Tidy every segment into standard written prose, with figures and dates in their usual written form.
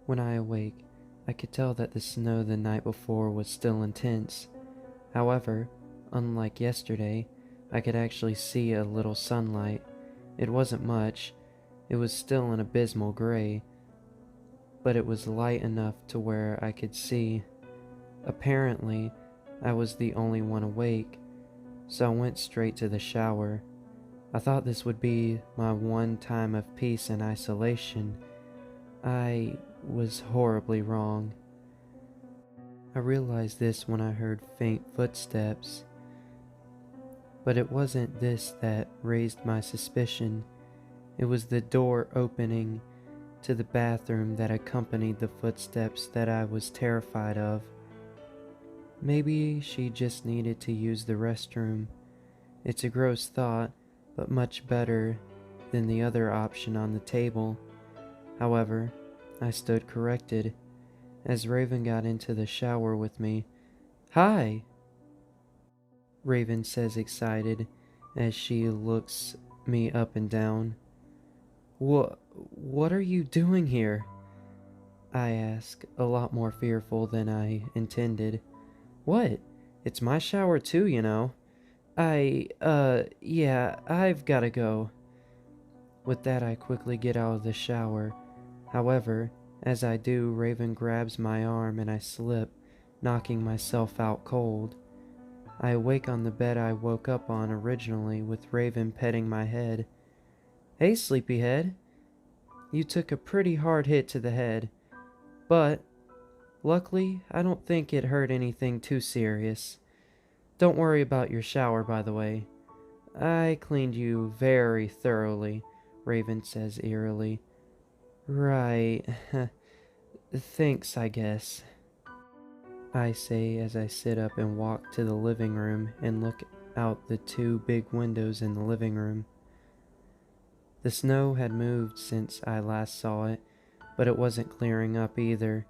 When I awake, I could tell that the snow the night before was still intense. However, unlike yesterday, I could actually see a little sunlight. It wasn't much, it was still an abysmal gray, but it was light enough to where I could see. Apparently, I was the only one awake, so I went straight to the shower. I thought this would be my one time of peace and isolation. I was horribly wrong. I realized this when I heard faint footsteps, but it wasn't this that raised my suspicion. It was the door opening to the bathroom that accompanied the footsteps that I was terrified of. Maybe she just needed to use the restroom. It's a gross thought, but much better than the other option on the table. However, I stood corrected as Raven got into the shower with me. "Hi," Raven says, excited as she looks me up and down. What are you doing here?" I ask, a lot more fearful than I intended. "What? It's my shower too, you know. Yeah, I've gotta go." With that, I quickly get out of the shower. However, as I do, Raven grabs my arm and I slip, knocking myself out cold. I awake on the bed I woke up on originally, with Raven petting my head. "Hey, sleepyhead. You took a pretty hard hit to the head, but luckily I don't think it hurt anything too serious. Don't worry about your shower, by the way. I cleaned you very thoroughly," Raven says eerily. "Right. Thanks, I guess," I say as I sit up and walk to the living room and look out the two big windows in the living room. The snow had moved since I last saw it, but it wasn't clearing up either.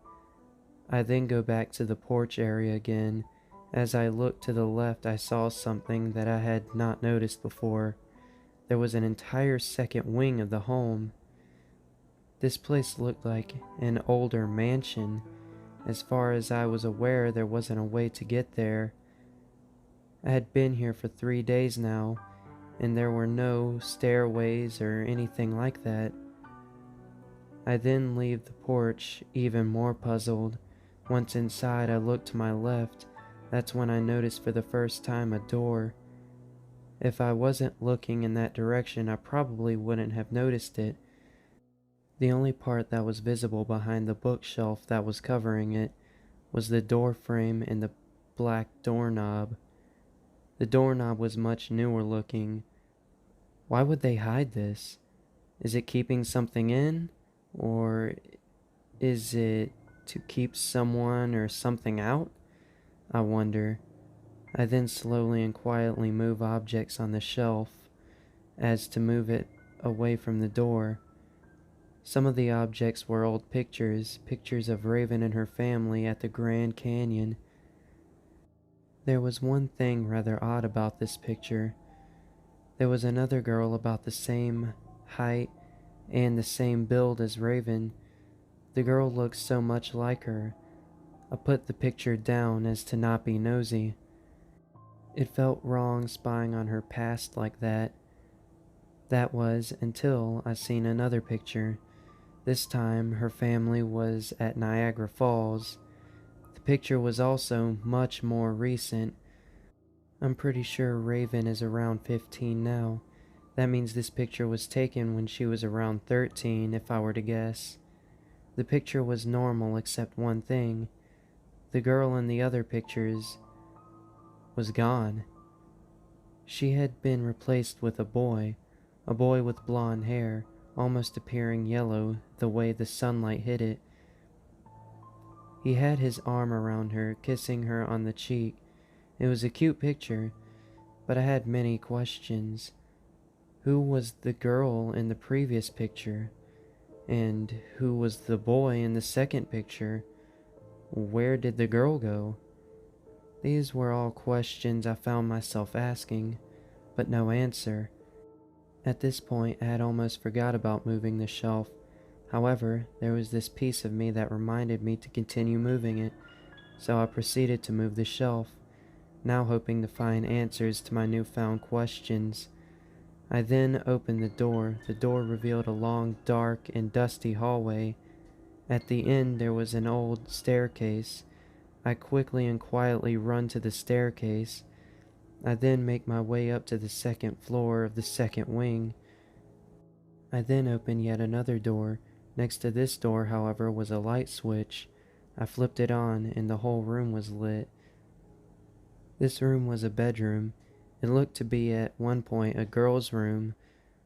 I then go back to the porch area again. As I looked to the left, I saw something that I had not noticed before. There was an entire second wing of the home. This place looked like an older mansion. As far as I was aware, there wasn't a way to get there. I had been here for 3 days now, and there were no stairways or anything like that. I then leave the porch, even more puzzled. Once inside, I look to my left. That's when I noticed for the first time a door. If I wasn't looking in that direction, I probably wouldn't have noticed it. The only part that was visible behind the bookshelf that was covering it was the door frame and the black doorknob. The doorknob was much newer looking. Why would they hide this? Is it keeping something in? Or is it to keep someone or something out? I wonder. I then slowly and quietly move objects on the shelf as to move it away from the door. Some of the objects were old pictures of Raven and her family at the Grand Canyon. There was one thing rather odd about this picture. There was another girl about the same height and the same build as Raven. The girl looked so much like her. I put the picture down as to not be nosy. It felt wrong spying on her past like that. That was until I seen another picture. This time her family was at Niagara Falls. The picture was also much more recent. I'm pretty sure Raven is around 15 now. That means this picture was taken when she was around 13, if I were to guess. The picture was normal except one thing. The girl in the other pictures was gone. She had been replaced with a boy with blonde hair, almost appearing yellow the way the sunlight hit it. He had his arm around her, kissing her on the cheek. It was a cute picture, but I had many questions. Who was the girl in the previous picture? And who was the boy in the second picture? Where did the girl go? These were all questions I found myself asking, but no answer. At this point, I had almost forgot about moving the shelf. However, there was this piece of me that reminded me to continue moving it, so I proceeded to move the shelf, now hoping to find answers to my newfound questions. I then opened the door. The door revealed a long, dark, and dusty hallway. At the end there was an old staircase. I quickly and quietly run to the staircase. I then make my way up to the second floor of the second wing. I then open yet another door. Next to this door, however, was a light switch. I flipped it on, and the whole room was lit. This room was a bedroom. It looked to be at one point a girl's room.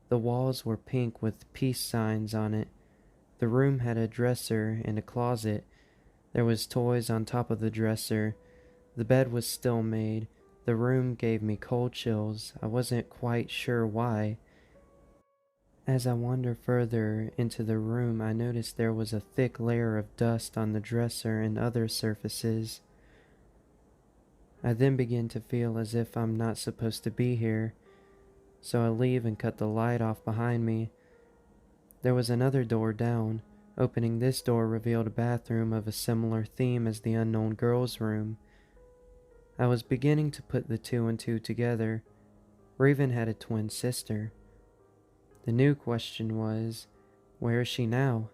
The walls were pink with peace signs on it. The room had a dresser and a closet. There was toys on top of the dresser. The bed was still made. The room gave me cold chills. I wasn't quite sure why. As I wandered further into the room, I noticed there was a thick layer of dust on the dresser and other surfaces. I then begin to feel as if I'm not supposed to be here, so I leave and cut the light off behind me. There was another door down. Opening this door revealed a bathroom of a similar theme as the unknown girl's room. I was beginning to put the two and two together. Raven had a twin sister. The new question was, where is she now?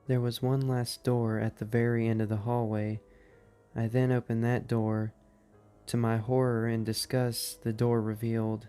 There was one last door at the very end of the hallway. I then opened that door. To my horror and disgust, the door revealed